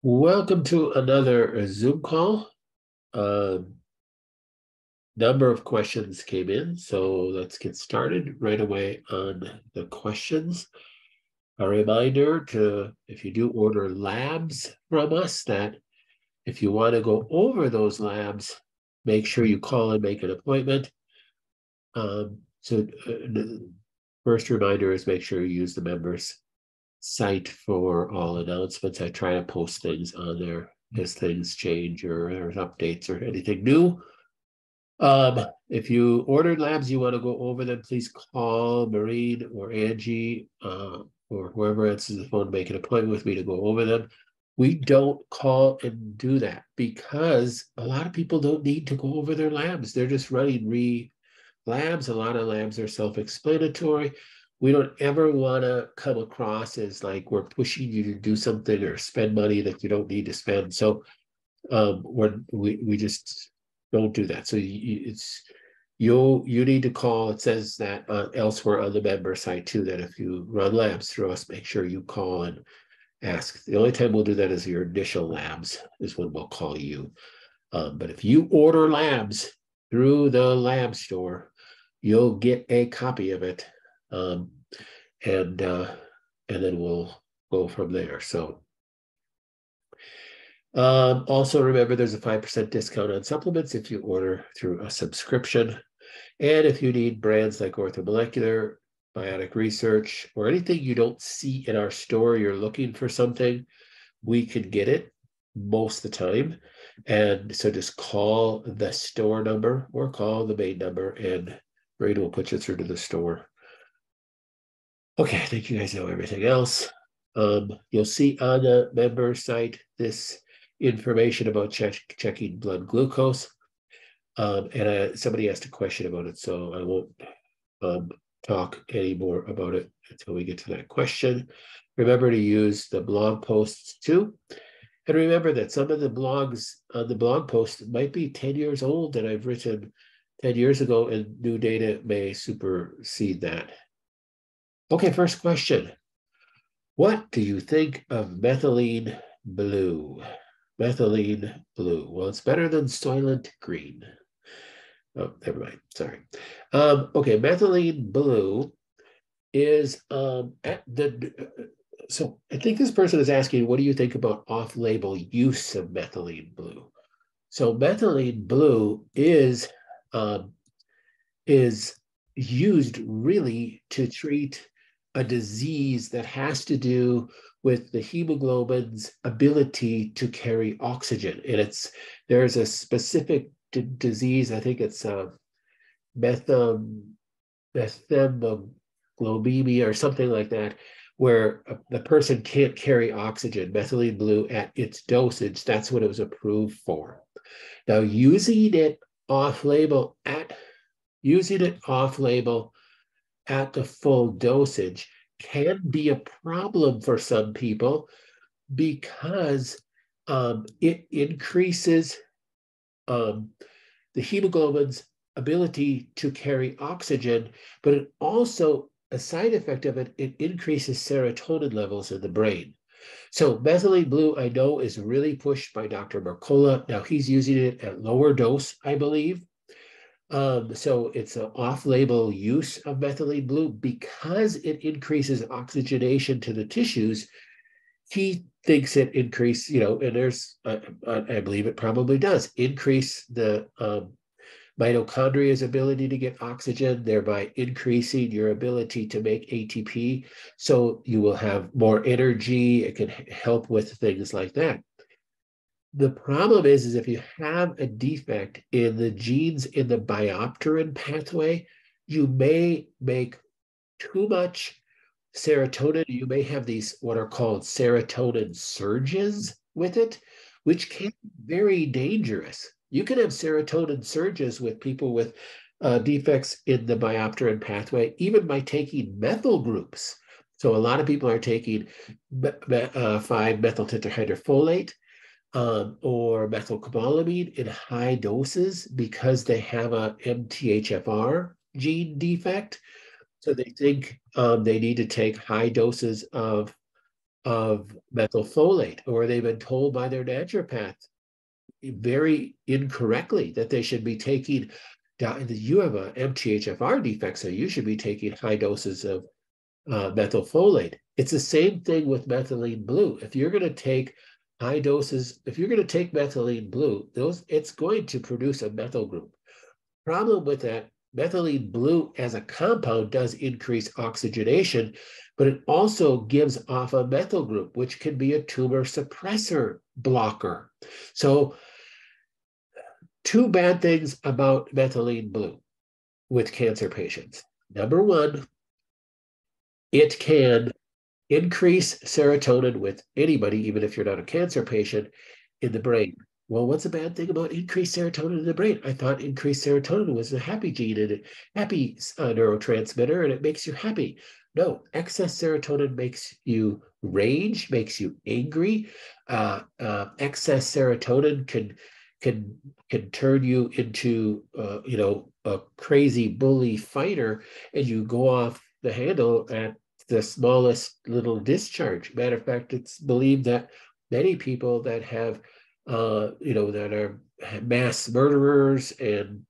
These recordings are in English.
Welcome to another Zoom call. Um, Number of questions came in, so let's get started right away on the questions. A reminder to, if you do order labs from us, that if you want to go over those labs, make sure you call and make an appointment. The first reminder is make sure you use the members site for all announcements. I try to post things on there as things change or there's updates or anything new. If you ordered labs, you want to go over them, please call Maureen or Angie or whoever answers the phone to make an appointment with me to go over them. We don't call and do that because a lot of people don't need to go over their labs. They're just running labs. A lot of labs are self-explanatory. We don't ever want to come across as like we're pushing you to do something or spend money that you don't need to spend. So we just don't do that. So you need to call. It says that elsewhere on the member site too, that if you run labs through us, make sure you call and ask. The only time we'll do that is your initial labs is when we'll call you. But if you order labs through the lab store, you'll get a copy of it, um, and then we'll go from there. So also remember there's a 5% discount on supplements if you order through a subscription. And if you need brands like Orthomolecular, Biotic Research, or anything you don't see in our store, you're looking for something, we can get it most of the time. And so just call the store number or call the main number and Brady will put you through to the store. Okay, I think you guys know everything else. You'll see on the member site this information about checking blood glucose. And somebody asked a question about it, so I won't talk any more about it until we get to that question. Remember to use the blog posts too. And remember that some of the blogs on the blog post might be 10 years old that I've written 10 years ago, and new data may supersede that. Okay, first question. What do you think of methylene blue? Methylene blue. Well, it's better than Soylent Green. Oh, never mind. Sorry. Okay, methylene blue is at the. So I think this person is asking, what do you think about off-label use of methylene blue? So methylene blue um, is used really to treat a disease that has to do with the hemoglobin's ability to carry oxygen. And there's a specific disease, I think it's methemoglobinemia or something like that, where the person can't carry oxygen, methylene blue at its dosage. That's what it was approved for. Now, using it off label at the full dosage can be a problem for some people because it increases the hemoglobin's ability to carry oxygen, but it also, a side effect of it, it increases serotonin levels in the brain. So methylene blue, I know, is really pushed by Dr. Mercola. Now he's using it at lower dose, I believe. So it's an off-label use of methylene blue because it increases oxygenation to the tissues. He thinks it increase, and I believe it probably does increase the mitochondria's ability to get oxygen, thereby increasing your ability to make ATP. So you will have more energy. It can help with things like that. The problem is if you have a defect in the genes in the biopterin pathway, you may make too much serotonin. You may have these what are called serotonin surges with it, which can be very dangerous. You can have serotonin surges with people with defects in the biopterin pathway, even by taking methyl groups. So a lot of people are taking 5-methyl tetrahydrofolate or methylcobalamin in high doses because they have a MTHFR gene defect. So they think they need to take high doses of of methylfolate, or they've been told by their naturopath very incorrectly that they should be taking, you have a MTHFR defect, so you should be taking high doses of methylfolate. It's the same thing with methylene blue. If you're going to take high doses, if you're going to take methylene blue, it's going to produce a methyl group. Problem with that, methylene blue as a compound does increase oxygenation, but it also gives off a methyl group, which can be a tumor suppressor blocker. So, two bad things about methylene blue with cancer patients. Number one, it can increase serotonin with anybody, even if you're not a cancer patient, in the brain. Well, what's the bad thing about increased serotonin in the brain? I thought increased serotonin was a happy gene and a happy neurotransmitter, and it makes you happy. No, excess serotonin makes you rage, makes you angry. Excess serotonin can turn you into a crazy bully fighter, and you go off the handle at the smallest little discharge. Matter of fact, it's believed that many people that have that are mass murderers and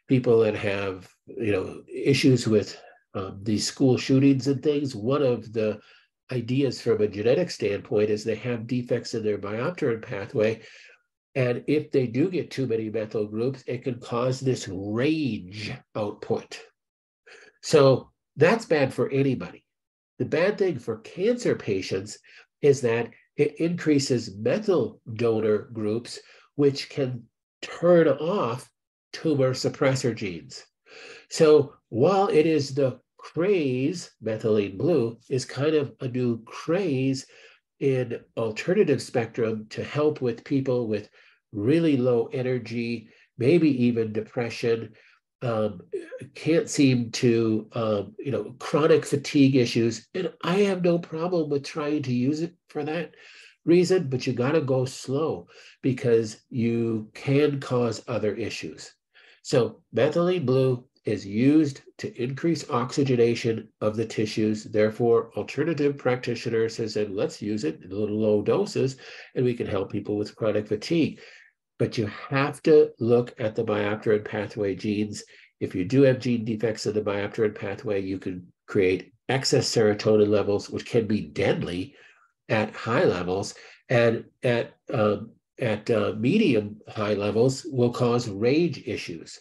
people that have issues with these school shootings and things, one of the ideas from a genetic standpoint is they have defects in their biopterin pathway. And if they do get too many methyl groups, it can cause this rage output. So that's bad for anybody. The bad thing for cancer patients is that it increases methyl donor groups, which can turn off tumor suppressor genes. So while it is the craze, methylene blue is kind of a new craze in alternative spectrum to help with people with really low energy, maybe even depression, can't seem to, chronic fatigue issues. And I have no problem with trying to use it for that reason, but you got to go slow because you can cause other issues. So methylene blue is used to increase oxygenation of the tissues. Therefore, alternative practitioners have said, let's use it in little low doses, and we can help people with chronic fatigue. But you have to look at the biopterin pathway genes. If you do have gene defects in the biopterin pathway, you can create excess serotonin levels, which can be deadly at high levels, and at medium high levels will cause rage issues.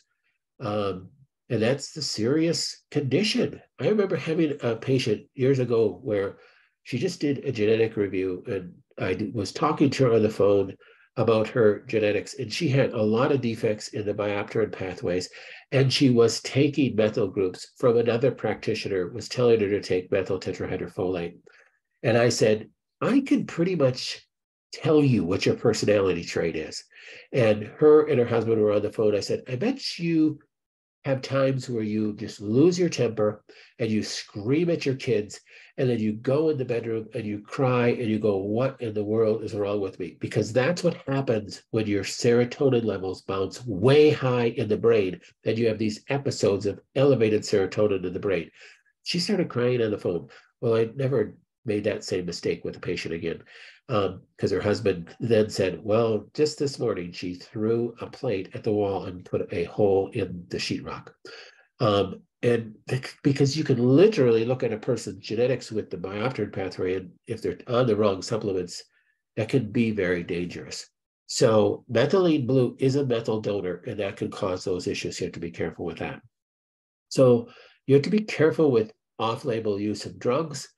And that's the serious condition. I remember having a patient years ago where she just did a genetic review, and I was talking to her on the phone about her genetics, and she had a lot of defects in the biopterin pathways, and she was taking methyl groups from another practitioner, was telling her to take methyl tetrahydrofolate. And I said, I can pretty much tell you what your personality trait is. And her and her husband were on the phone. I said, I bet you have times where you just lose your temper and you scream at your kids, and then you go in the bedroom and you cry and you go, what in the world is wrong with me? Because that's what happens when your serotonin levels bounce way high in the brain, and you have these episodes of elevated serotonin in the brain. She started crying on the phone. Well, I never made that same mistake with the patient again, because her husband then said, well, just this morning she threw a plate at the wall and put a hole in the sheetrock. And because you can literally look at a person's genetics with the biopterin pathway, and if they're on the wrong supplements, that can be very dangerous. So methylene blue is a methyl donor, and that can cause those issues. You have to be careful with that. So you have to be careful with off-label use of drugs.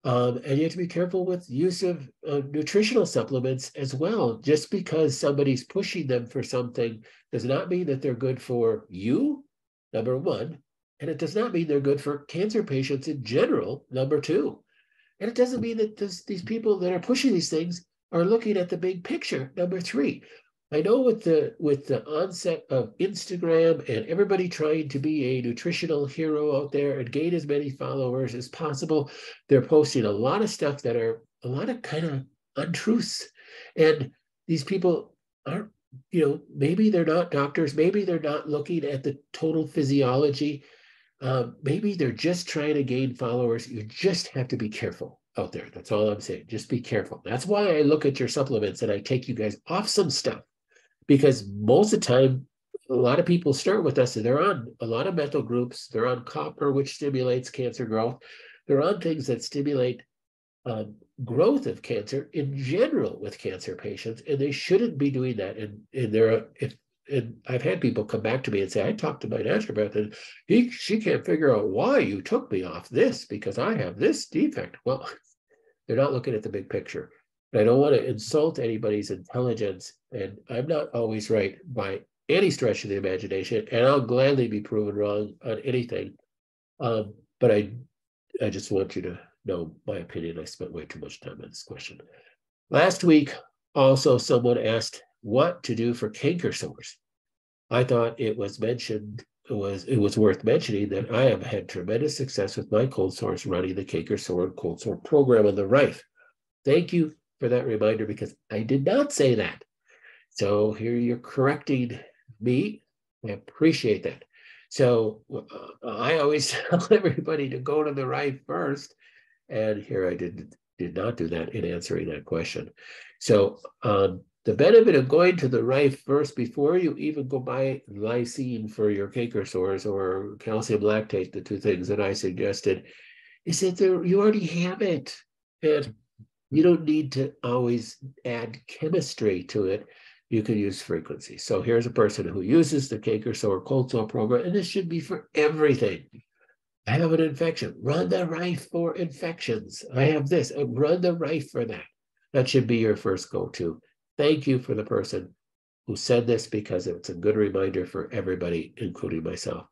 And you have to be careful with use of nutritional supplements as well. Just because somebody's pushing them for something does not mean that they're good for you, number one. And it does not mean they're good for cancer patients in general, number two. And it doesn't mean that these people that are pushing these things are looking at the big picture, number three. I know with the onset of Instagram and everybody trying to be a nutritional hero out there and gain as many followers as possible, they're posting a lot of stuff that are a lot of kind of untruths. And these people aren't, maybe they're not doctors, maybe they're not looking at the total physiology. Maybe they're just trying to gain followers. You just have to be careful. out there. That's all I'm saying. Just be careful. That's why I look at your supplements and I take you guys off some stuff, because most of the time, a lot of people start with us and they're on a lot of methyl groups. They're on copper, which stimulates cancer growth. They're on things that stimulate growth of cancer in general with cancer patients, and they shouldn't be doing that. And I've had people come back to me and say, I talked to my naturopath and she can't figure out why you took me off this because I have this defect. Well, they're not looking at the big picture. And I don't want to insult anybody's intelligence, and I'm not always right by any stretch of the imagination, and I'll gladly be proven wrong on anything. But I just want you to know my opinion. I spent way too much time on this question. Last week, also someone asked what to do for canker sores. I thought it was worth mentioning that I have had tremendous success with my cold sores running the canker sore and cold sore program on the Rife. Thank you for that reminder, because I did not say that. So here you're correcting me. I appreciate that. So I always tell everybody to go to the Rife first. And here I did not do that in answering that question. So the benefit of going to the Rife first before you even go buy lysine for your canker sores or calcium lactate, the two things that I suggested, is that you already have it. And you don't need to always add chemistry to it. You can use frequency. So here's a person who uses the canker sore cold sore program, and this should be for everything. I have an infection. Run the Rife for infections. I have this. Run the Rife for that. That should be your first go-to. Thank you for the person who said this, because it's a good reminder for everybody, including myself.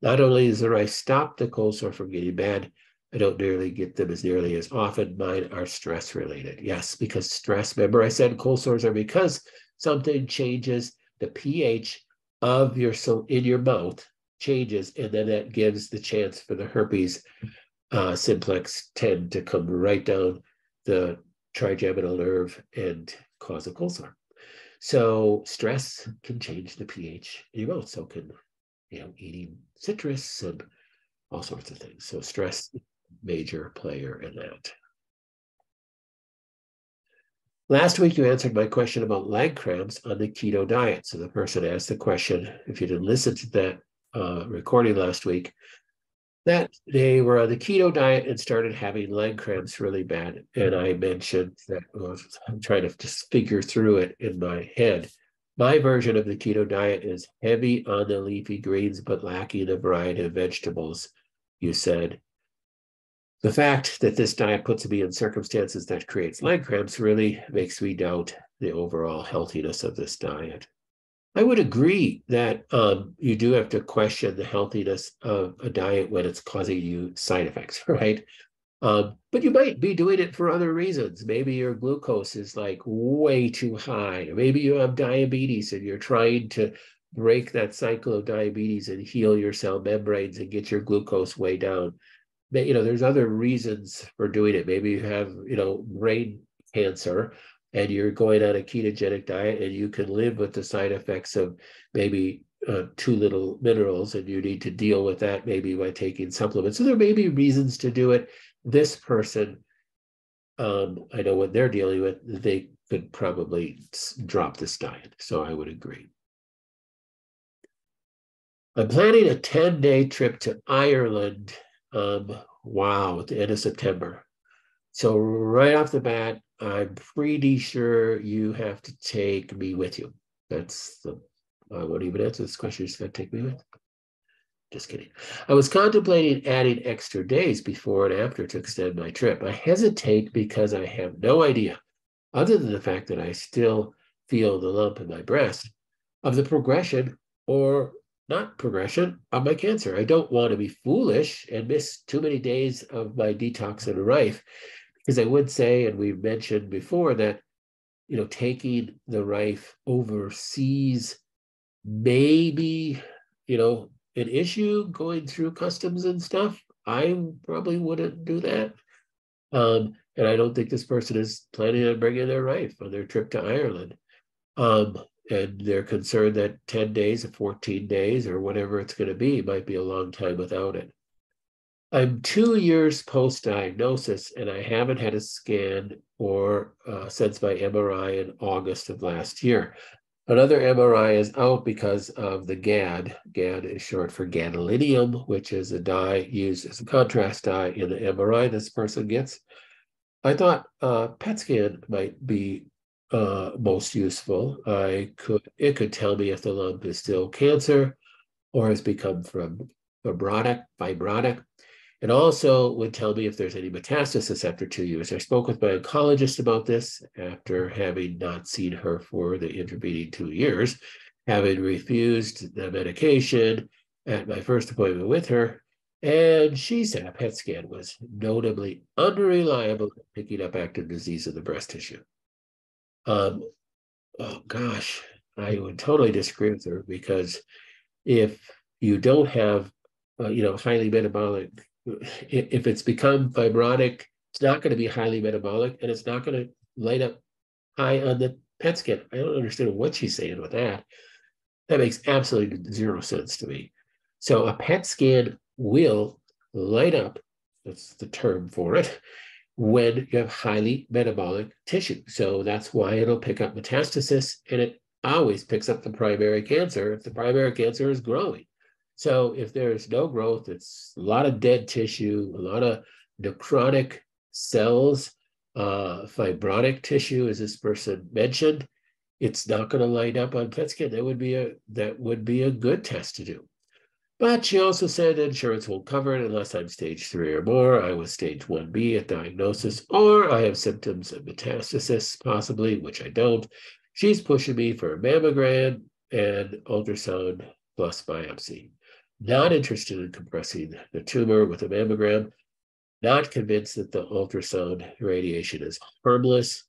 Not only does the Rife stop the cold sore from getting bad, I don't nearly get them as nearly as often. Mine are stress related. Yes, because stress, remember I said cold sores are because something changes the pH of in your mouth changes, and then that gives the chance for the herpes simplex 10 to come right down the trigeminal nerve and cause a cold sore. So stress can change the pH in your mouth. So can, eating citrus and all sorts of things. So stress, major player in that. Last week, you answered my question about leg cramps on the keto diet. So the person asked the question, if you didn't listen to that recording last week, that they were on the keto diet and started having leg cramps really bad. And I mentioned that I'm trying to just figure through it in my head. My version of the keto diet is heavy on the leafy greens, but lacking a variety of vegetables, you said. The fact that this diet puts me in circumstances that creates leg cramps really makes me doubt the overall healthiness of this diet. I would agree that you do have to question the healthiness of a diet when it's causing you side effects, right? But you might be doing it for other reasons. Maybe your glucose is like way too high. Maybe you have diabetes and you're trying to break that cycle of diabetes and heal your cell membranes and get your glucose way down. There's other reasons for doing it. Maybe you have, brain cancer and you're going on a ketogenic diet and you can live with the side effects of maybe too little minerals, and you need to deal with that maybe by taking supplements. So there may be reasons to do it. This person, I know what they're dealing with, they could probably drop this diet. So I would agree. I'm planning a 10-day trip to Ireland. Wow, at the end of September. So right off the bat, I'm pretty sure you have to take me with you. I won't even answer this question. You're just going to take me with. Just kidding. I was contemplating adding extra days before and after to extend my trip. I hesitate because I have no idea, other than the fact that I still feel the lump in my breast, of the progression or not progression of my cancer. I don't want to be foolish and miss too many days of my detox and Rife, because I would say, and we've mentioned before, that taking the Rife overseas may be an issue going through customs and stuff. I probably wouldn't do that. And I don't think this person is planning on bringing their Rife on their trip to Ireland. And they're concerned that 10 days or 14 days or whatever it's going to be might be a long time without it. I'm 2 years post-diagnosis, and I haven't had a scan or since my MRI in August of last year. Another MRI is out because of the GAD. GAD is short for gadolinium, which is a dye used as a contrast dye in the MRI this person gets. I thought PET scan might be most useful. It could tell me if the lump is still cancer or has become from fibrotic. It also would tell me if there's any metastasis after 2 years. I spoke with my oncologist about this after having not seen her for the intervening 2 years, having refused the medication at my first appointment with her. And she said a PET scan was notably unreliable at picking up active disease in the breast tissue. Oh gosh, I would totally disagree with her, because if you don't have, highly metabolic, if it's become fibrotic, it's not going to be highly metabolic, and it's not going to light up high on the PET scan. I don't understand what she's saying with that. That makes absolutely zero sense to me. So a PET scan will light up, that's the term for it, when you have highly metabolic tissue. So that's why it'll pick up metastasis, and it always picks up the primary cancer if the primary cancer is growing. So if there's no growth, it's a lot of dead tissue, a lot of necrotic cells, fibrotic tissue, as this person mentioned. It's not going to light up on PET scan. That would be a good test to do. But she also said insurance won't cover it unless I'm stage 3 or more. I was stage 1B at diagnosis, or I have symptoms of metastasis, possibly, which I don't. She's pushing me for a mammogram and ultrasound plus biopsy. Not interested in compressing the tumor with a mammogram. Not convinced that the ultrasound radiation is harmless.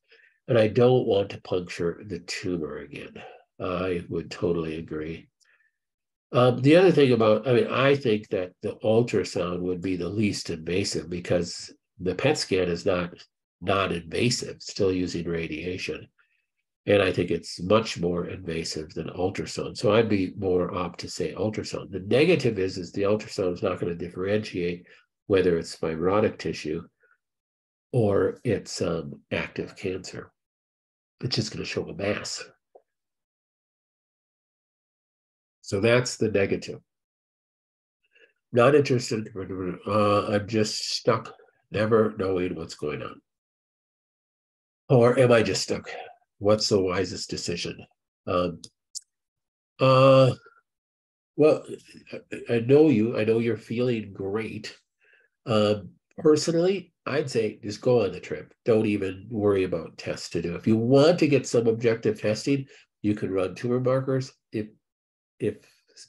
And I don't want to puncture the tumor again. I would totally agree. The other thing I think that the ultrasound would be the least invasive, because the PET scan is not non-invasive, still using radiation. And I think it's much more invasive than ultrasound. So I'd be more apt to say ultrasound. The negative is the ultrasound is not going to differentiate whether it's fibrotic tissue or it's active cancer. It's just going to show a mass. So that's the negative. Not interested. I'm just stuck, never knowing what's going on. Or am I just stuck? What's the wisest decision? Well, I know you. I know you're feeling great. Personally, I'd say just go on the trip. Don't even worry about tests to do. If you want to get some objective testing, you can run tumor markers. If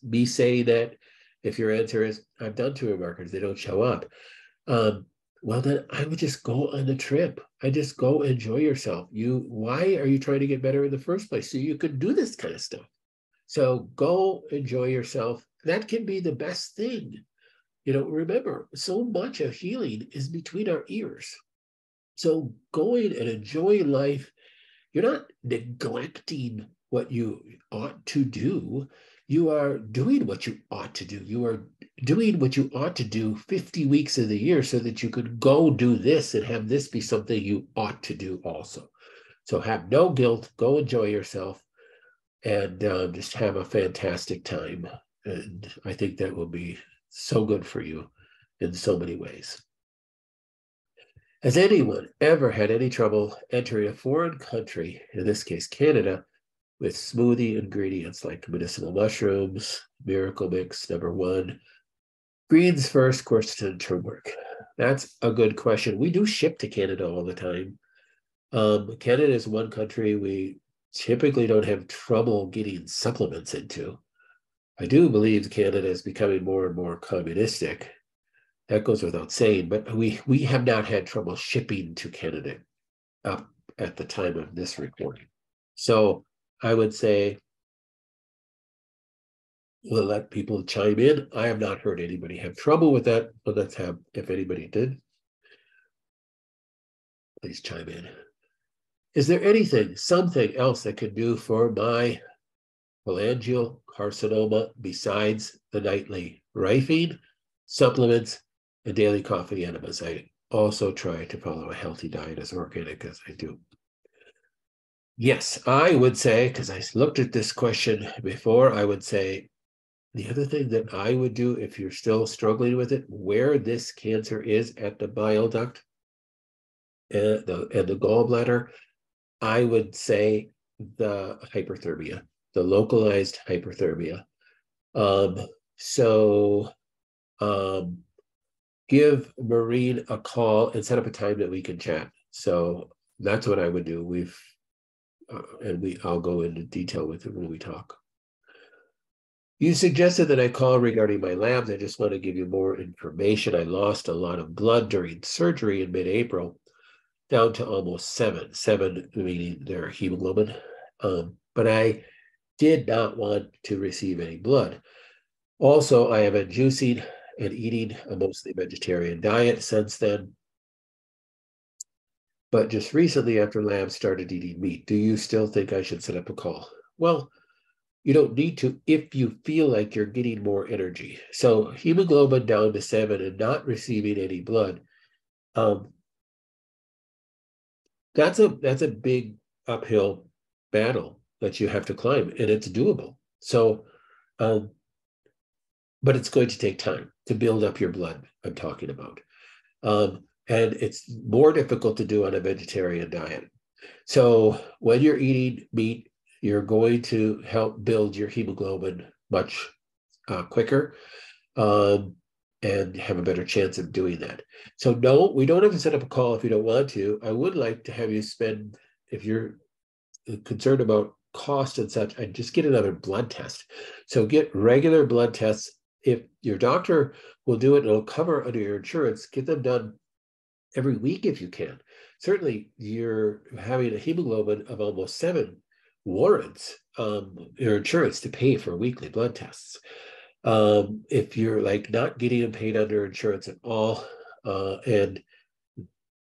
me saying that, if your answer is I've done tumor markers, they don't show up, well, then I would just go on the trip. I just go enjoy yourself. Why are you trying to get better in the first place? So you could do this kind of stuff. So go enjoy yourself. That can be the best thing. Remember, so much of healing is between our ears. So going and enjoying life, you're not neglecting what you ought to do. You are doing what you ought to do. You are doing what you ought to do 50 weeks of the year so that you could go do this and have this be something you ought to do also. So have no guilt, go enjoy yourself, and just have a fantastic time. And I think that will be so good for you in so many ways. Has anyone ever had any trouble entering a foreign country, in this case Canada, with smoothie ingredients like medicinal mushrooms, miracle mix #1, greens first, quercetin, and turmeric? That's a good question. We do ship to Canada all the time. Canada is one country we typically don't have trouble getting supplements into. I do believe Canada is becoming more and more communistic. That goes without saying, but we have not had trouble shipping to Canada up at the time of this recording. So I would say we'll let people chime in. I have not heard anybody have trouble with that, but let's have, if anybody did, please chime in. Is there something else I could do for my cholangiocarcinoma besides the nightly rifing, supplements, and daily coffee enemas. I also try to follow a healthy diet as organic as I do. Yes, I would say, because I looked at this question before, I would say the other thing that I would do if you're still struggling with it, where this cancer is at the bile duct and the gallbladder, I would say the hyperthermia, the localized hyperthermia. Um, so give Maureen a call and set up a time that we can chat. So that's what I would do. I'll go into detail with it when we talk. You suggested that I call regarding my labs. I just want to give you more information. I lost a lot of blood during surgery in mid-April, down to almost 7 meaning their hemoglobin. But I did not want to receive any blood. Also, I have been juicing and eating a mostly vegetarian diet since then. But just recently, after labs, started eating meat. Do you still think I should set up a call? Well, you don't need to if you feel like you're getting more energy. So hemoglobin down to 7 and not receiving any blood, that's a big uphill battle that you have to climb, and it's doable. So, but it's going to take time to build up your blood. I'm talking about, and it's more difficult to do on a vegetarian diet. So when you're eating meat, you're going to help build your hemoglobin much quicker and have a better chance of doing that. So no, we don't have to set up a call if you don't want to. I would like to have you spend, if you're concerned about cost and such, I'd just get another blood test. So get regular blood tests. If your doctor will do it and it'll cover under your insurance, get them done every week if you can. Certainly, you're having a hemoglobin of almost 7 warrants your insurance to pay for weekly blood tests. If you're like not getting them paid under insurance at all, and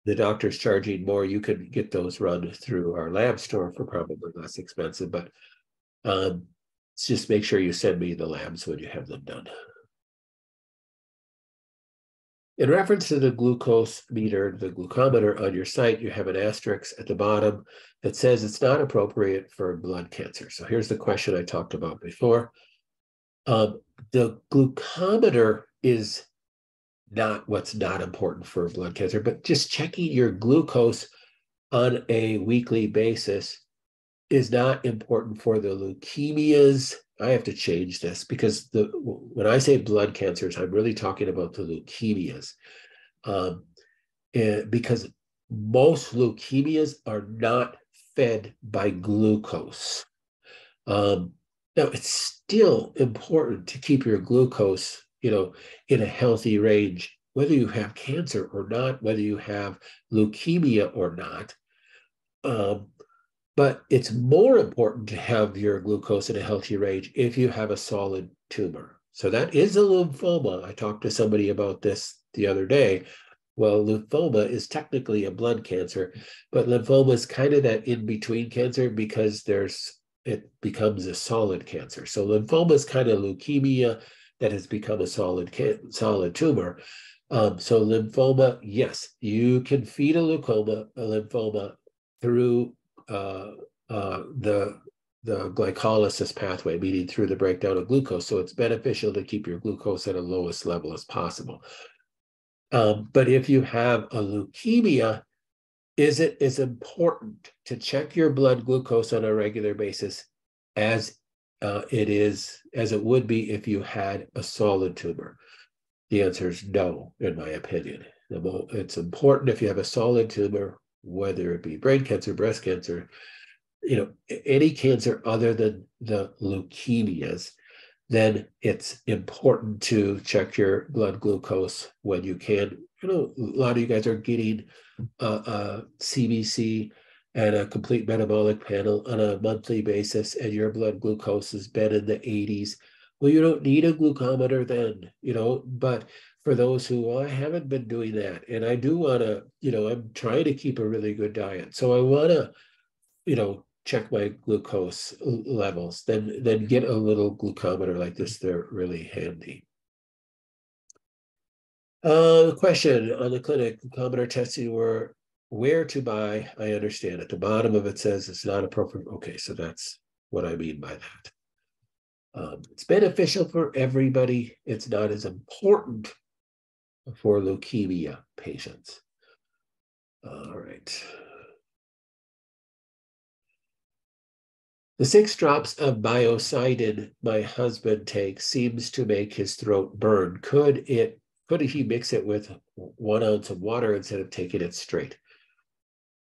the doctor's charging more, you could get those run through our lab store for probably less expensive. But just make sure you send me the labs when you have them done. In reference to the glucose meter, the glucometer on your site, you have an asterisk at the bottom that says it's not appropriate for blood cancer. So here's the question I talked about before. The glucometer is not what's not important for blood cancer, but just checking your glucose on a weekly basis is not important for the leukemias. I have to change this because when I say blood cancers, I'm really talking about the leukemias, because most leukemias are not fed by glucose. Now, it's still important to keep your glucose, in a healthy range, whether you have cancer or not, whether you have leukemia or not. But it's more important to have your glucose in a healthy range if you have a solid tumor. So that is a lymphoma. I talked to somebody about this the other day. Well, lymphoma is technically a blood cancer, but lymphoma is kind of that in-between cancer because it becomes a solid cancer. So lymphoma is kind of leukemia that has become a solid tumor. So lymphoma, yes, you can feed a lymphoma through the glycolysis pathway, meaning through the breakdown of glucose. So it's beneficial to keep your glucose at a lowest level as possible. But if you have a leukemia, is it as important to check your blood glucose on a regular basis as it would be if you had a solid tumor? The answer is no, in my opinion. It's important if you have a solid tumor, whether it be brain cancer, breast cancer, any cancer other than the leukemias, then it's important to check your blood glucose when you can. A lot of you guys are getting a CBC and a complete metabolic panel on a monthly basis, and your blood glucose has been in the 80s. Well, you don't need a glucometer then, but for those who I haven't been doing that, and I do want to, I'm trying to keep a really good diet. So I want to, check my glucose levels, then get a little glucometer like this. They're really handy. Question on the clinic, concomitant testing where to buy. I understand at the bottom of it says it's not appropriate. Okay, so that's what I mean by that. It's beneficial for everybody. It's not as important for leukemia patients. All right. The 6 drops of biocidin my husband takes seems to make his throat burn. Could he mix it with 1 ounce of water instead of taking it straight?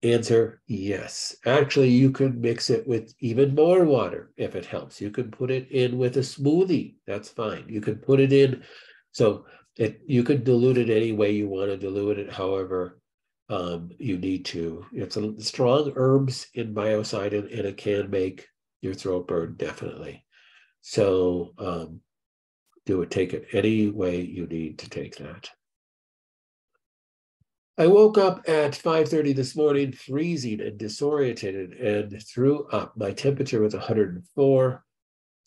Answer, yes. Actually, you could mix it with even more water if it helps. You can put it in with a smoothie. That's fine. You could put it in. So you could dilute it any way you want to dilute it. However, you need to. It's strong herbs in biocidin, and it can make your throat burn, definitely. So take it any way you need to take that. I woke up at 5:30 this morning, freezing and disoriented, and threw up. My temperature was 104.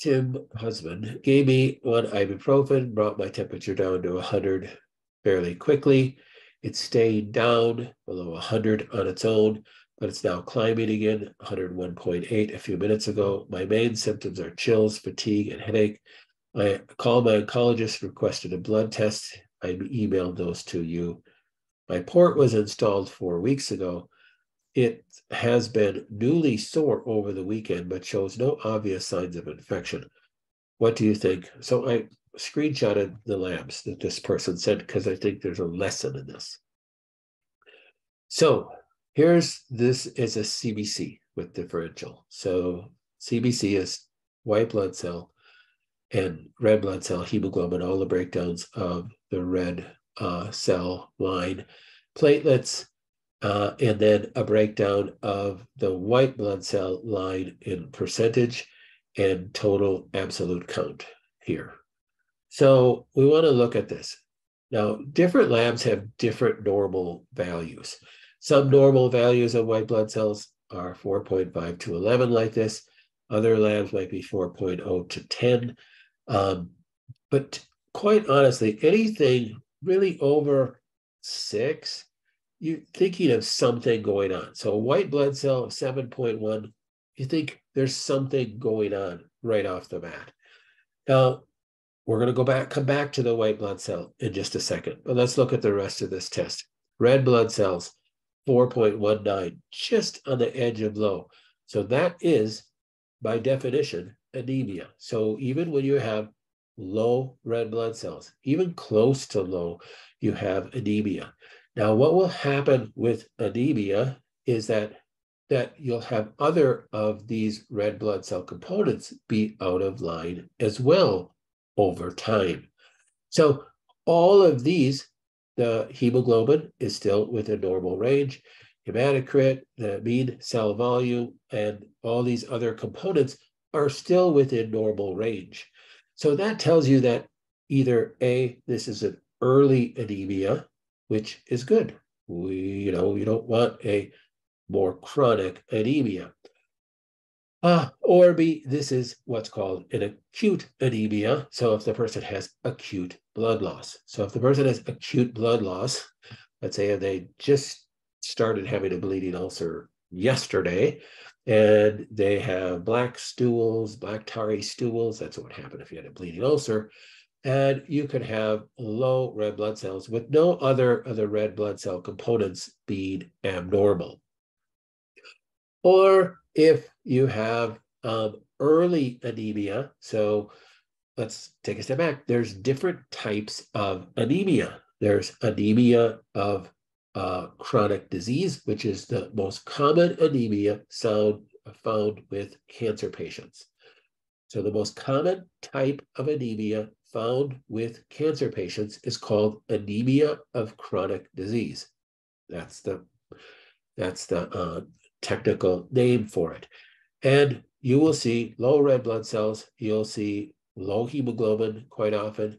Tim, husband, gave me 1 ibuprofen, brought my temperature down to 100 fairly quickly. It stayed down below 100 on its own, but it's now climbing again, 101.8 a few minutes ago. My main symptoms are chills, fatigue, and headache. I called my oncologist, requested a blood test. I emailed those to you. My port was installed 4 weeks ago. It has been newly sore over the weekend, but shows no obvious signs of infection. What do you think? So I screenshotted the labs that this person sent because I think there's a lesson in this. So this is a CBC with differential. So CBC is white blood cell and red blood cell hemoglobin, all the breakdowns of the red cell line, platelets, and then a breakdown of the white blood cell line in percentage and total absolute count here. So we want to look at this. Now, different labs have different normal values. Some normal values of white blood cells are 4.5 to 11 like this. Other labs might be 4.0 to 10. But quite honestly, anything really over 6, you're thinking of something going on. So a white blood cell of 7.1, you think there's something going on right off the bat. Now, we're going to come back to the white blood cell in just a second, but let's look at the rest of this test. Red blood cells, 4.19, just on the edge of low. So that is, by definition, anemia. So even when you have low red blood cells, even close to low, you have anemia. Now, what will happen with anemia is that you'll have other of these red blood cell components be out of line as well over time. So all of these, the hemoglobin is still within normal range, hematocrit, the mean cell volume, and all these other components are still within normal range. So that tells you that either A, this is an early anemia, which is good. You don't want a more chronic anemia. Or B, this is what's called an acute anemia. So if the person has acute blood loss. So if the person has acute blood loss, let's say they just started having a bleeding ulcer yesterday, and they have black stools, black tarry stools. That's what would happen if you had a bleeding ulcer. And you could have low red blood cells with no other of the red blood cell components being abnormal. Or if you have early anemia, so let's take a step back. There's different types of anemia. There's anemia of chronic disease, which is the most common anemia found with cancer patients. So the most common type of anemia found with cancer patients is called anemia of chronic disease. That's the technical name for it. And you will see low red blood cells. You'll see low hemoglobin quite often.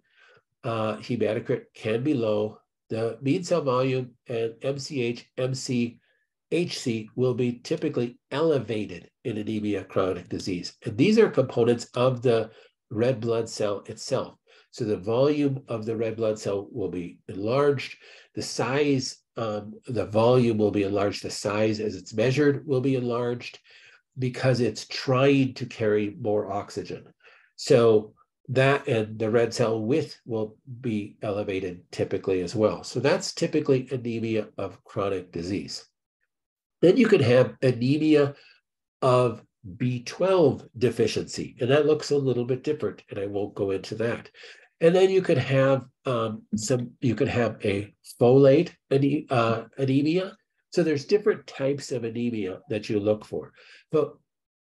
Hematocrit can be low. The mean cell volume and MCH, MCHC will be typically elevated in anemia chronic disease. And these are components of the red blood cell itself. So the volume of the red blood cell will be enlarged. The size, the volume will be enlarged. The size as it's measured will be enlarged because it's trying to carry more oxygen. So that and the red cell width will be elevated typically as well. So that's typically anemia of chronic disease. Then you could have anemia of B12 deficiency, and that looks a little bit different, and I won't go into that. And then you could have you could have a folate anemia. So there's different types of anemia that you look for, but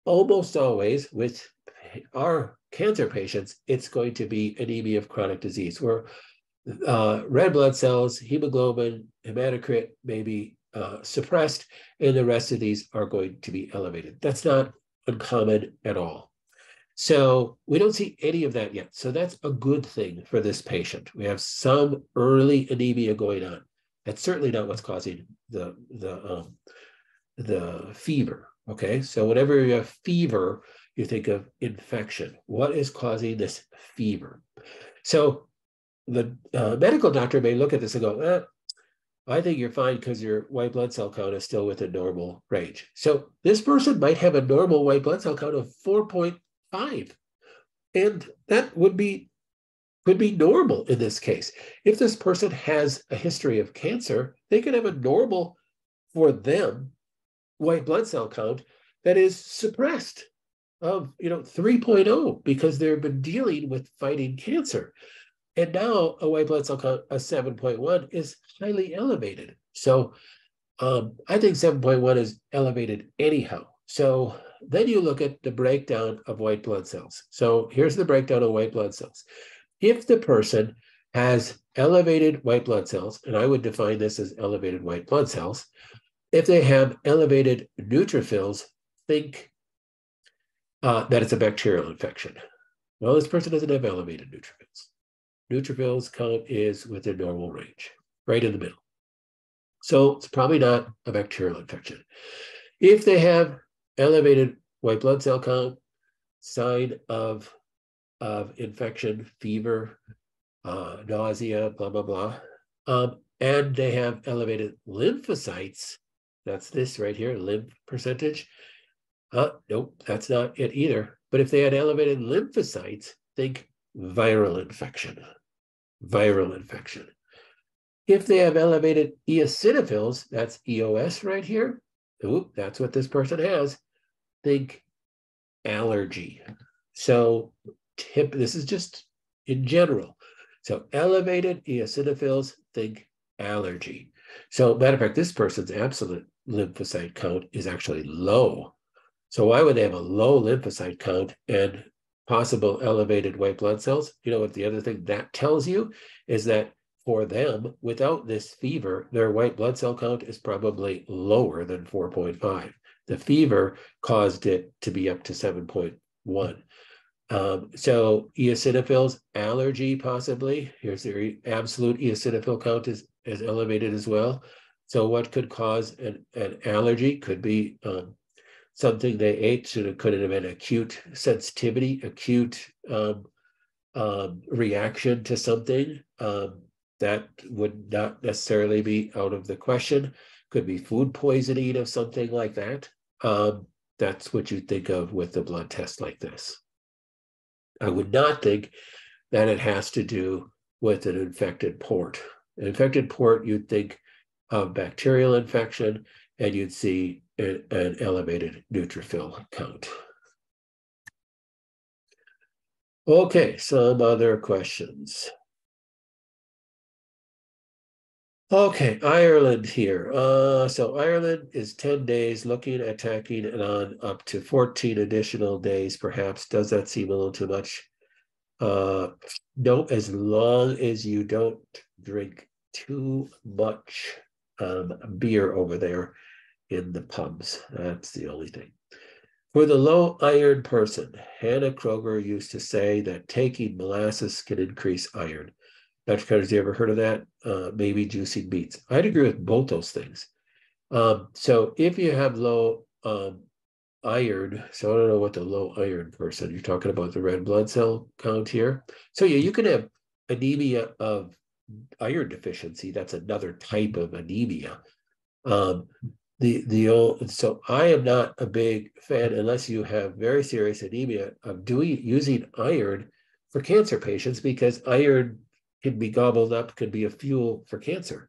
almost always with our cancer patients, it's going to be anemia of chronic disease, where red blood cells, hemoglobin, hematocrit may be suppressed, and the rest of these are going to be elevated. That's not uncommon at all. So we don't see any of that yet. So that's a good thing for this patient. We have some early anemia going on. That's certainly not what's causing the fever. Okay, so whenever you have fever, you think of infection. What is causing this fever? So the medical doctor may look at this and go, I think you're fine because your white blood cell count is still within normal range. So this person might have a normal white blood cell count of 4.5. And that could be normal in this case. If this person has a history of cancer, they could have a normal, for them, white blood cell count that is suppressed of 3.0 because they've been dealing with fighting cancer. And now a white blood cell count of 7.1 is highly elevated. So I think 7.1 is elevated anyhow. So then you look at the breakdown of white blood cells. So here's the breakdown of white blood cells. If the person has elevated white blood cells, and I would define this as elevated white blood cells, if they have elevated neutrophils, think that it's a bacterial infection. Well, this person doesn't have elevated neutrophils. Neutrophils count is within normal range, right in the middle. So it's probably not a bacterial infection. If they have elevated white blood cell count, sign of infection, fever, nausea, blah, blah, blah, and they have elevated lymphocytes, that's this right here, lymph percentage. Nope, that's not it either. But if they had elevated lymphocytes, think viral infection. Viral infection. If they have elevated eosinophils, that's EOS right here. Oop, that's what this person has. Think allergy. So this is just in general. So elevated eosinophils, think allergy. So matter of fact, this person's absolute lymphocyte count is actually low. So why would they have a low lymphocyte count and possible elevated white blood cells? You know what the other thing that tells you is that for them, without this fever, their white blood cell count is probably lower than 4.5. The fever caused it to be up to 7.1. So eosinophils, allergy possibly. Here's the absolute eosinophil count is elevated as well. So what could cause an allergy? Could be something they ate. So it could have been acute sensitivity, acute reaction to something. That would not necessarily be out of the question. Could be food poisoning of something like that. That's what you think of with a blood test like this. I would not think that it has to do with an infected port. An infected port, you'd think of bacterial infection, and you'd see an elevated neutrophil count. Okay, some other questions. Okay, Ireland here. So Ireland is 10 days looking at tacking it on up to 14 additional days, perhaps. Does that seem a little too much? No, as long as you don't drink too much beer over there in the pubs. That's the only thing. For the low iron person, Hannah Kroger used to say that taking molasses can increase iron. Dr. Cutters, you ever heard of that? Maybe juicing beets. I'd agree with both those things. So if you have low iron. So I don't know what the low iron person, you're talking about the red blood cell count here. So yeah, you can have anemia of iron deficiency. That's another type of anemia. Um, so I am not a big fan, unless you have very serious anemia, of using iron for cancer patients, because iron can be gobbled up, can be a fuel for cancer.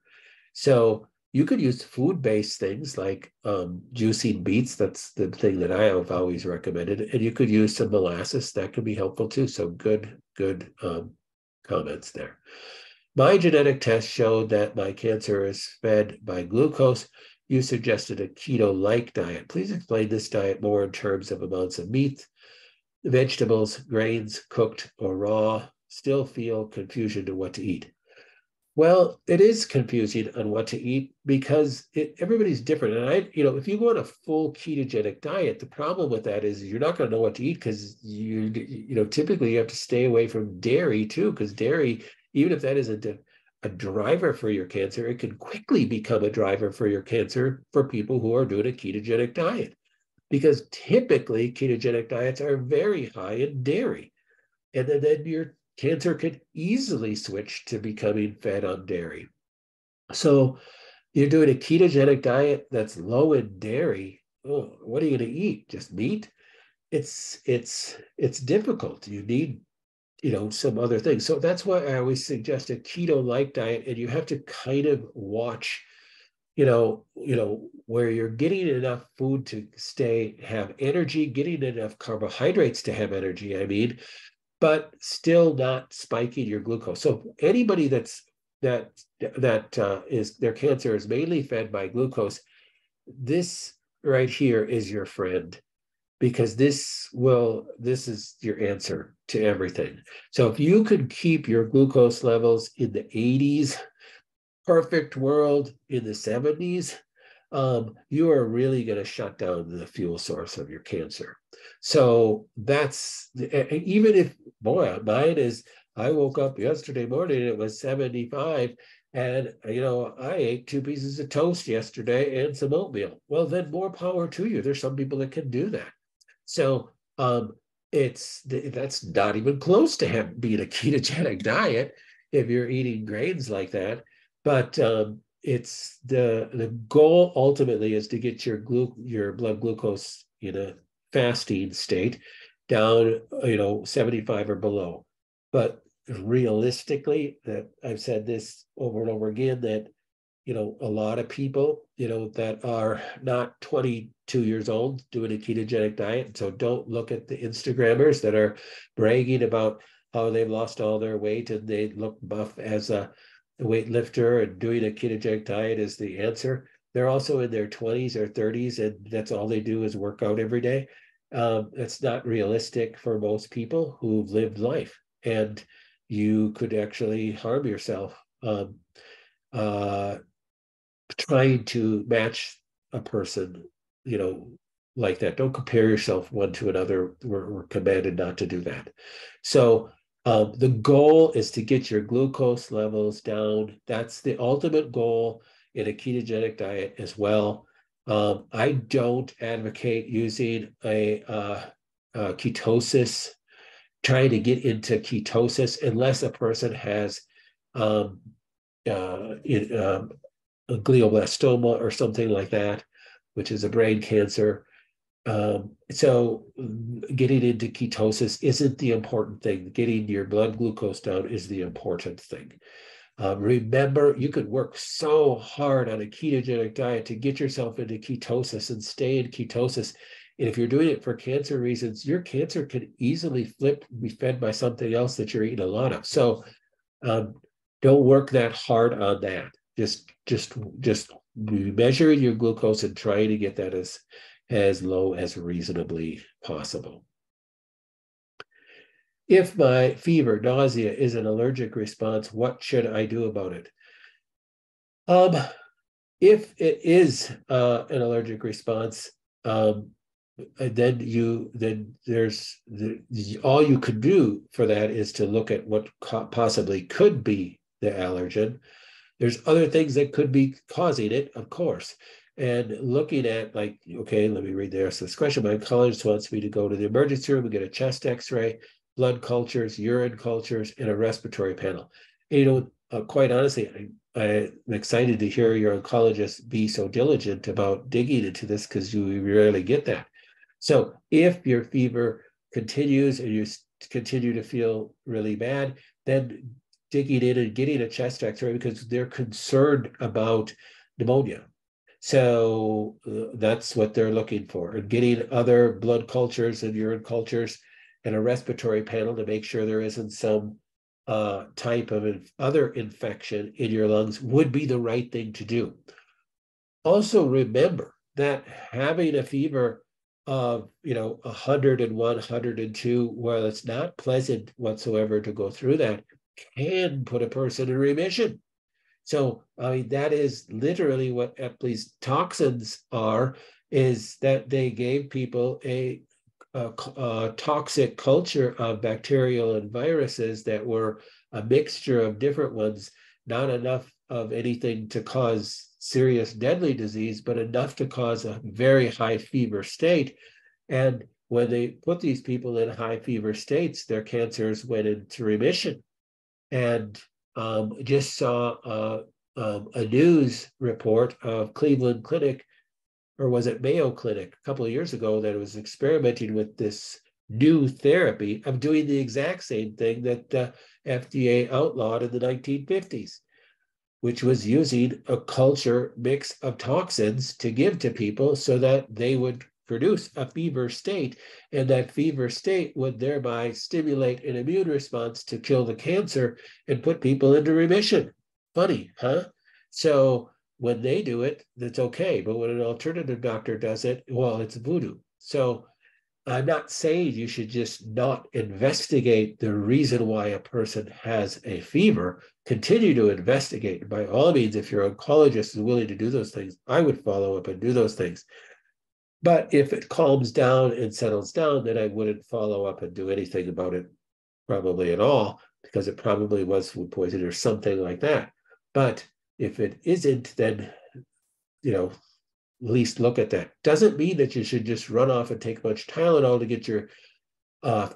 So you could use food-based things like juicing beets. That's the thing that I have always recommended. And you could use some molasses. That could be helpful too. So good comments there. My genetic test showed that my cancer is fed by glucose. You suggested a keto-like diet. Please explain this diet more in terms of amounts of meat, vegetables, grains, cooked or raw. Still feel confusion to what to eat. Well, it is confusing on what to eat because everybody's different. And if you go on a full ketogenic diet, the problem with that is you're not going to know what to eat, because typically you have to stay away from dairy too, because dairy, even if that isn't a driver for your cancer, it can quickly become a driver for your cancer for people who are doing a ketogenic diet, because typically ketogenic diets are very high in dairy. And then your cancer could easily switch to becoming fed on dairy. So you're doing a ketogenic diet that's low in dairy. Oh, what are you going to eat? Just meat? It's difficult. You need some other things. So that's why I always suggest a keto-like diet, and you have to kind of watch where you're getting enough food to have energy, getting enough carbohydrates to have energy, but still not spiking your glucose. So anybody that is their cancer is mainly fed by glucose, this right here is your friend, because this is your answer to everything. So if you could keep your glucose levels in the 80s, perfect world in the 70s, you are really going to shut down the fuel source of your cancer. So that's, even if, boy, mine is, I woke up yesterday morning, it was 75, and I ate 2 pieces of toast yesterday and some oatmeal. Well, then more power to you. There's some people that can do that. So that's not even close to being a ketogenic diet if you're eating grains like that. But it's the goal ultimately is to get your blood glucose in a fasting state down 75 or below. But realistically, that I've said this over and over again, that a lot of people that are not 22 years old doing a ketogenic diet. So don't look at the Instagrammers that are bragging about how they've lost all their weight and they look buff as a weightlifter, and doing a ketogenic diet is the answer. They're also in their 20s or 30s, and that's all they do is work out every day. That's not realistic for most people who've lived life, and you could actually harm yourself trying to match a person, like that. Don't compare yourself one to another. We're commanded not to do that. So the goal is to get your glucose levels down. That's the ultimate goal in a ketogenic diet as well. I don't advocate using a ketosis, trying to get into ketosis, unless a person has a glioblastoma or something like that, which is a brain cancer. So getting into ketosis isn't the important thing. Getting your blood glucose down is the important thing. Remember, you could work so hard on a ketogenic diet to get yourself into ketosis and stay in ketosis. And if you're doing it for cancer reasons, your cancer could easily be fed by something else that you're eating a lot of. So don't work that hard on that. Just measure your glucose and try to get that as low as reasonably possible. If my fever, nausea is an allergic response, what should I do about it? If it is an allergic response, then there's all you could do for that is to look at what possibly could be the allergen. There's other things that could be causing it, of course. and looking at like, okay, let me read the rest of this question. My oncologist wants me to go to the emergency room and get a chest x-ray, blood cultures, urine cultures, and a respiratory panel. And, you know, quite honestly, I'm excited to hear your oncologist be so diligent about digging into this because you rarely get that. So if your fever continues and you continue to feel really bad, then digging in and getting a chest x-ray because they're concerned about pneumonia. So that's what they're looking for, and getting other blood cultures and urine cultures and a respiratory panel to make sure there isn't some type of other infection in your lungs would be the right thing to do. Also remember that having a fever of 101, 102, while it's not pleasant whatsoever to go through that, can put a person in remission. So, I mean, that is literally what Epley's toxins are, is that they gave people a toxic culture of bacterial and viruses that were a mixture of different ones, not enough of anything to cause serious deadly disease, but enough to cause a very high fever state. And when they put these people in high fever states, their cancers went into remission. And just saw a news report of Cleveland Clinic, or was it Mayo Clinic, a couple of years ago, that was experimenting with this new therapy of doing the exact same thing that FDA outlawed in the 1950s, which was using a culture mix of toxins to give to people so that they would produce a fever state, and that fever state would thereby stimulate an immune response to kill the cancer and put people into remission. Funny, huh? So when they do it, that's okay. But when an alternative doctor does it, well, it's voodoo. So I'm not saying you should just not investigate the reason why a person has a fever. Continue to investigate. By all means, if your oncologist is willing to do those things, I would follow up and do those things. But if it calms down and settles down, then I wouldn't follow up and do anything about it probably at all, because it probably was food poisoning or something like that. But if it isn't, then, at least look at that. Doesn't mean that you should just run off and take much Tylenol to get your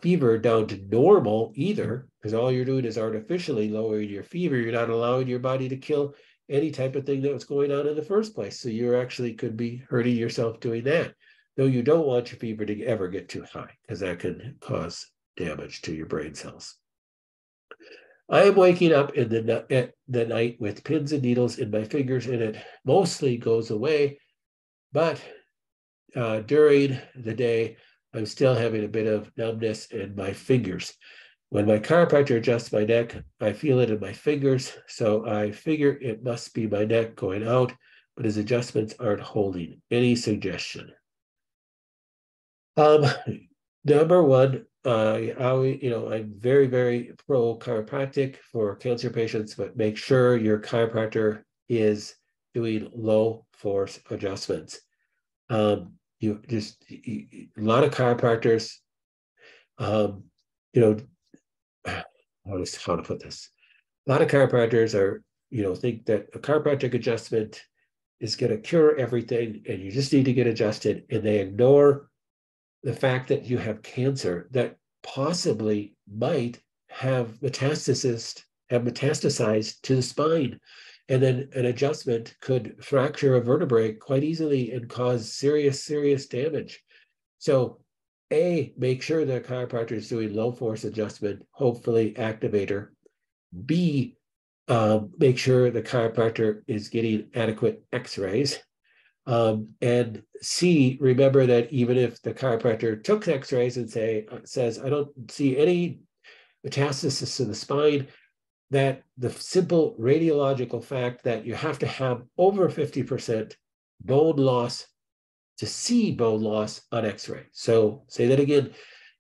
fever down to normal either, because all you're doing is artificially lowering your fever. You're not allowing your body to kill any type of thing that was going on in the first place. So you actually could be hurting yourself doing that. Though you don't want your fever to ever get too high, because that can cause damage to your brain cells. I am waking up at the night with pins and needles in my fingers, and it mostly goes away. But during the day, I'm still having a bit of numbness in my fingers. When my chiropractor adjusts my neck, I feel it in my fingers, so I figure it must be my neck going out, but his adjustments aren't holding. Any suggestion? Number one, I'm very, very pro chiropractic for cancer patients, but make sure your chiropractor is doing low force adjustments. A lot of chiropractors, how to put this? A lot of chiropractors are, think that a chiropractic adjustment is going to cure everything, and you just need to get adjusted, and they ignore the fact that you have cancer that possibly might have metastasized to the spine. And then an adjustment could fracture a vertebrae quite easily and cause serious, serious damage. So make sure the chiropractor is doing low force adjustment, hopefully activator. B, make sure the chiropractor is getting adequate x-rays. And C, remember that even if the chiropractor took x-rays and says, I don't see any metastasis to the spine, that the simple radiological fact that you have to have over 50% bone loss to see bone loss on x-ray. So say that again,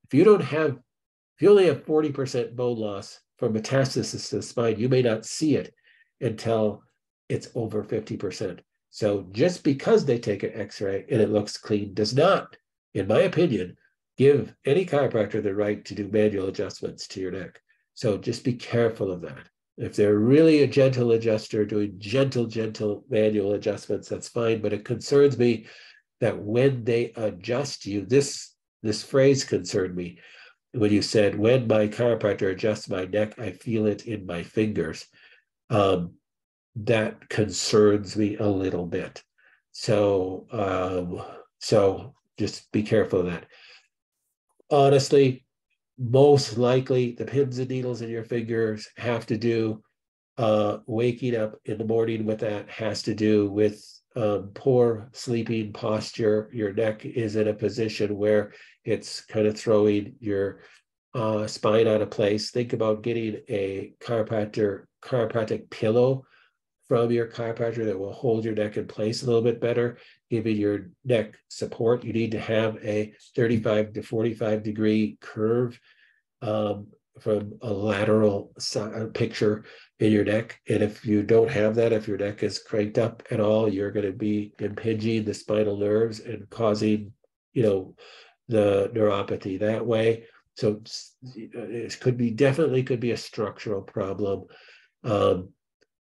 if you only have 40% bone loss from metastasis to the spine, you may not see it until it's over 50%. So just because they take an x-ray and it looks clean does not, in my opinion, give any chiropractor the right to do manual adjustments to your neck. So just be careful of that. If they're really a gentle adjuster doing gentle manual adjustments, that's fine. But it concerns me that when they adjust you, this phrase concerned me when you said, when my chiropractor adjusts my neck, I feel it in my fingers. That concerns me a little bit. So just be careful of that. Honestly, most likely the pins and needles in your fingers have to do waking up in the morning with that, has to do with poor sleeping posture. Your neck is in a position where it's kind of throwing your spine out of place. Think about getting a chiropractic pillow from your chiropractor that will hold your neck in place a little bit better, giving your neck support. You need to have a 35 to 45 degree curve from a lateral picture in your neck. And if you don't have that, if your neck is cranked up at all, you're going to be impinging the spinal nerves and causing, the neuropathy that way. So it definitely could be a structural problem.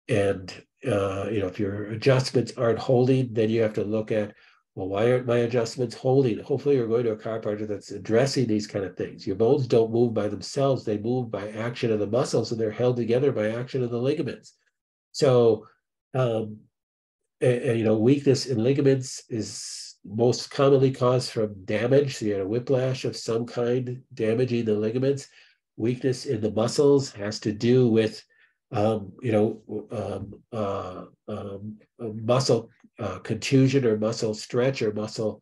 If your adjustments aren't holding, then you have to look at, well, why aren't my adjustments holding? Hopefully you're going to a chiropractor that's addressing these kind of things. Your bones don't move by themselves. They move by action of the muscles, and they're held together by action of the ligaments. So, weakness in ligaments is most commonly caused from damage. So you had a whiplash of some kind damaging the ligaments. Weakness in the muscles has to do with muscle contusion or muscle stretch or muscle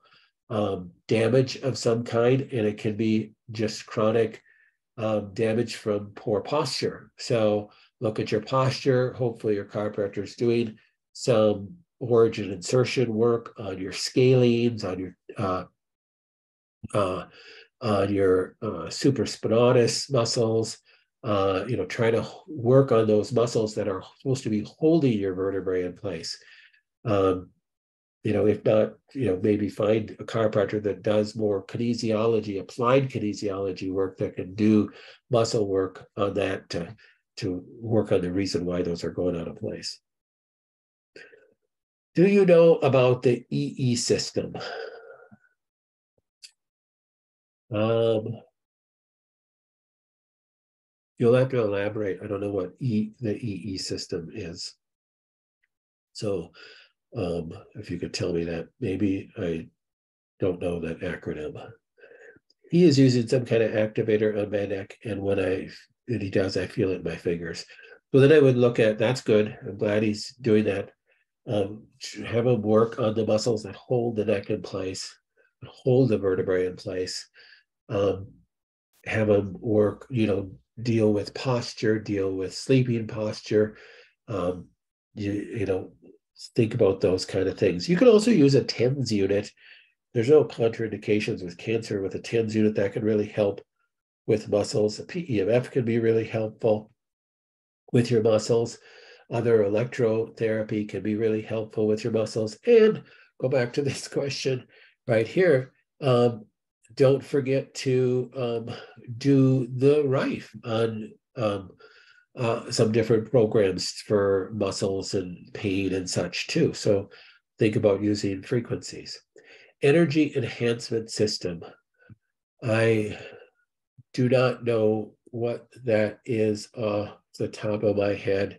damage of some kind, and it can be just chronic damage from poor posture. So look at your posture. Hopefully your chiropractor is doing some origin insertion work on your scalenes, on your supraspinatus muscles, trying to work on those muscles that are supposed to be holding your vertebrae in place. If not, maybe find a chiropractor that does more kinesiology, applied kinesiology work that can do muscle work on that to work on the reason why those are going out of place. Do you know about the EE system? You'll have to elaborate. I don't know what the EE system is. So if you could tell me that, maybe I don't know that acronym. He is using some kind of activator on my neck, and when he does, I feel it in my fingers. So then I would look at, that's good. I'm glad he's doing that. Have him work on the muscles that hold the neck in place, hold the vertebrae in place. Have him work, deal with posture, deal with sleeping posture. Think about those kind of things. You can also use a TENS unit. There's no contraindications with cancer with a TENS unit that can really help with muscles. A PEMF can be really helpful with your muscles. Other electrotherapy can be really helpful with your muscles. And go back to this question right here. Don't forget to do the Rife on some different programs for muscles and pain and such too. So think about using frequencies. Energy enhancement system. I do not know what that is off the top of my head.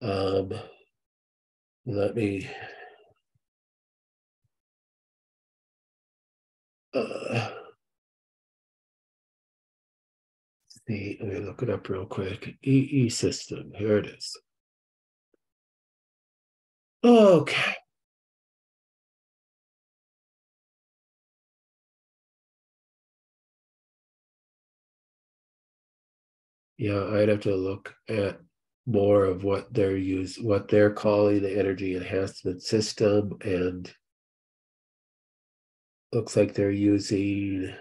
Let me see. Let me look it up real quick. EE system. Here it is. Okay. Yeah, I'd have to look at more of what they're calling the energy enhancement system, and looks like they're using,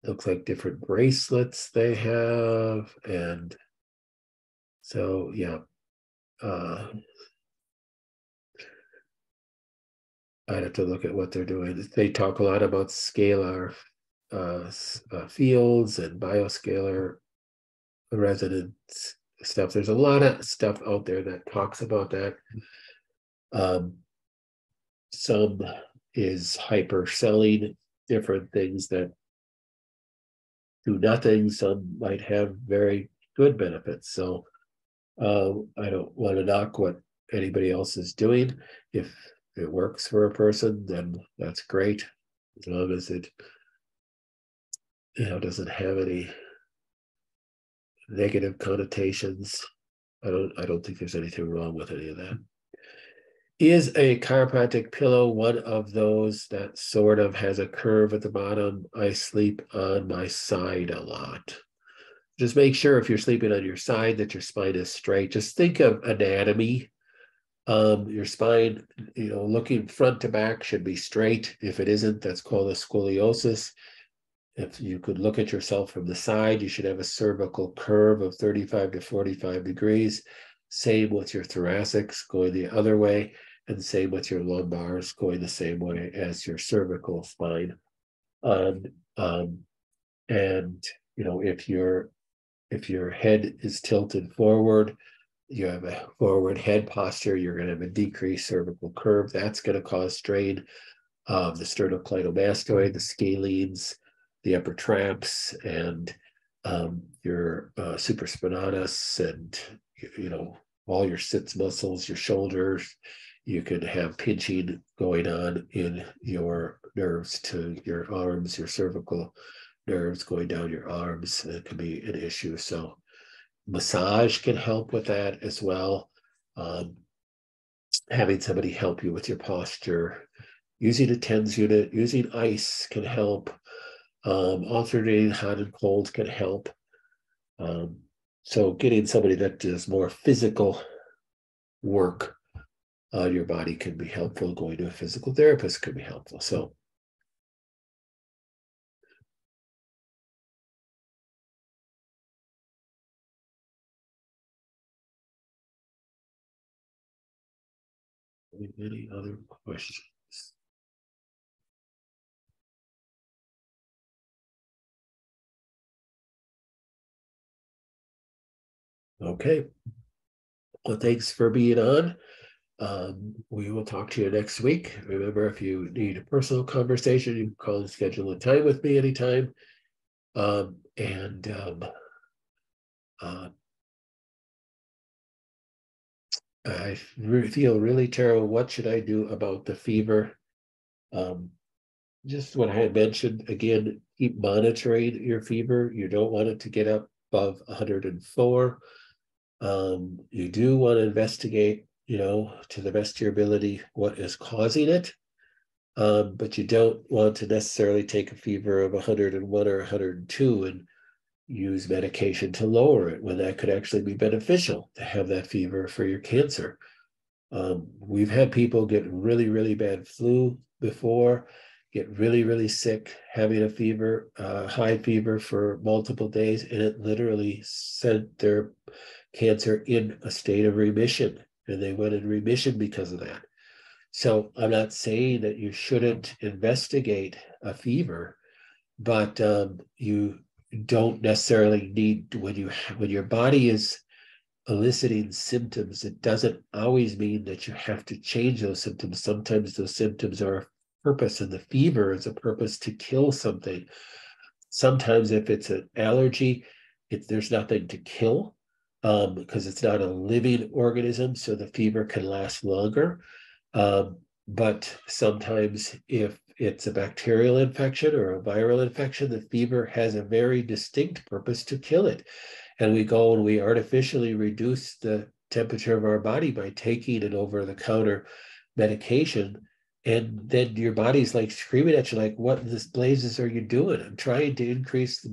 looks like different bracelets they have, and so yeah. I'd have to look at what they're doing. They talk a lot about scalar fields and bioscalar resonance stuff. There's a lot of stuff out there that talks about that. Some is hyper selling different things that do nothing. Some might have very good benefits. So I don't want to knock what anybody else is doing. If it works for a person, then that's great, as long as it doesn't have any negative connotations. I don't think there's anything wrong with any of that. Is a chiropractic pillow one of those that sort of has a curve at the bottom? I sleep on my side a lot. Just make sure if you're sleeping on your side that your spine is straight. Just think of anatomy. Your spine, looking front to back should be straight. If it isn't, that's called a scoliosis. If you could look at yourself from the side, you should have a cervical curve of 35 to 45 degrees. Same with your thoracics going the other way, and same with your lumbars going the same way as your cervical spine. And if your head is tilted forward, you have a forward head posture, you're going to have a decreased cervical curve. That's going to cause strain of the sternocleidomastoid, the scalenes, the upper traps, and your supraspinatus, and all your sits muscles, your shoulders. You could have pinching going on in your nerves to your arms, your cervical nerves going down your arms. It can be an issue. So massage can help with that as well. Having somebody help you with your posture, using a TENS unit, using ice can help. Alternating hot and cold can help. So getting somebody that does more physical work on your body can be helpful. Going to a physical therapist can be helpful. So any other questions? Okay. Well, thanks for being on. We will talk to you next week. Remember, if you need a personal conversation, you can call and schedule a time with me anytime. I feel really terrible. What should I do about the fever? Just what I had mentioned, again, keep monitoring your fever. You don't want it to get up above 104. You do want to investigate, to the best of your ability, what is causing it. But you don't want to necessarily take a fever of 101 or 102 and use medication to lower it, when that could actually be beneficial to have that fever for your cancer. We've had people get really, really bad flu before, get really, really sick, having a fever, high fever for multiple days, and it literally sent their cancer in a state of remission, and they went in remission because of that. So I'm not saying that you shouldn't investigate a fever, but you don't necessarily need, when your body is eliciting symptoms, it doesn't always mean that you have to change those symptoms. Sometimes those symptoms are a purpose, and the fever is a purpose to kill something. Sometimes if it's an allergy, there's nothing to kill, because it's not a living organism, so the fever can last longer. But sometimes if it's a bacterial infection or a viral infection, the fever has a very distinct purpose to kill it. And we go and we artificially reduce the temperature of our body by taking an over-the-counter medication. And then your body's like screaming at you, like, what in this blazes are you doing? I'm trying to increase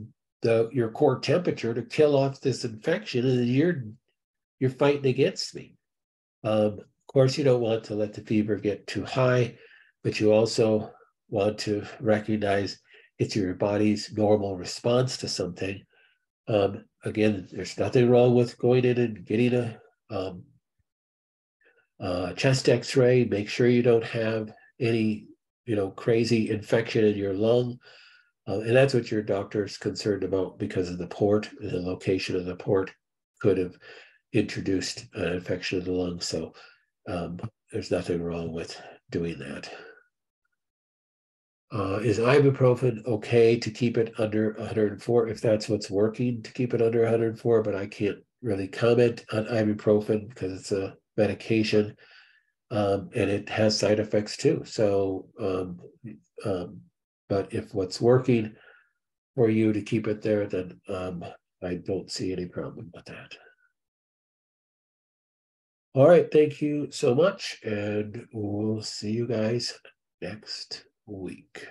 your core temperature to kill off this infection, and you're fighting against me. Of course, you don't want to let the fever get too high, but you also want to recognize it's your body's normal response to something. Again, there's nothing wrong with going in and getting a chest x-ray. Make sure you don't have any, crazy infection in your lung. And that's what your doctor's concerned about because of the port, the location of the port could have introduced an infection of the lungs. So there's nothing wrong with doing that. Is ibuprofen okay to keep it under 104 if that's what's working to keep it under 104? But I can't really comment on ibuprofen because it's a medication and it has side effects too. So, but if what's working for you to keep it there, then I don't see any problem with that. All right, thank you so much, and we'll see you guys next week.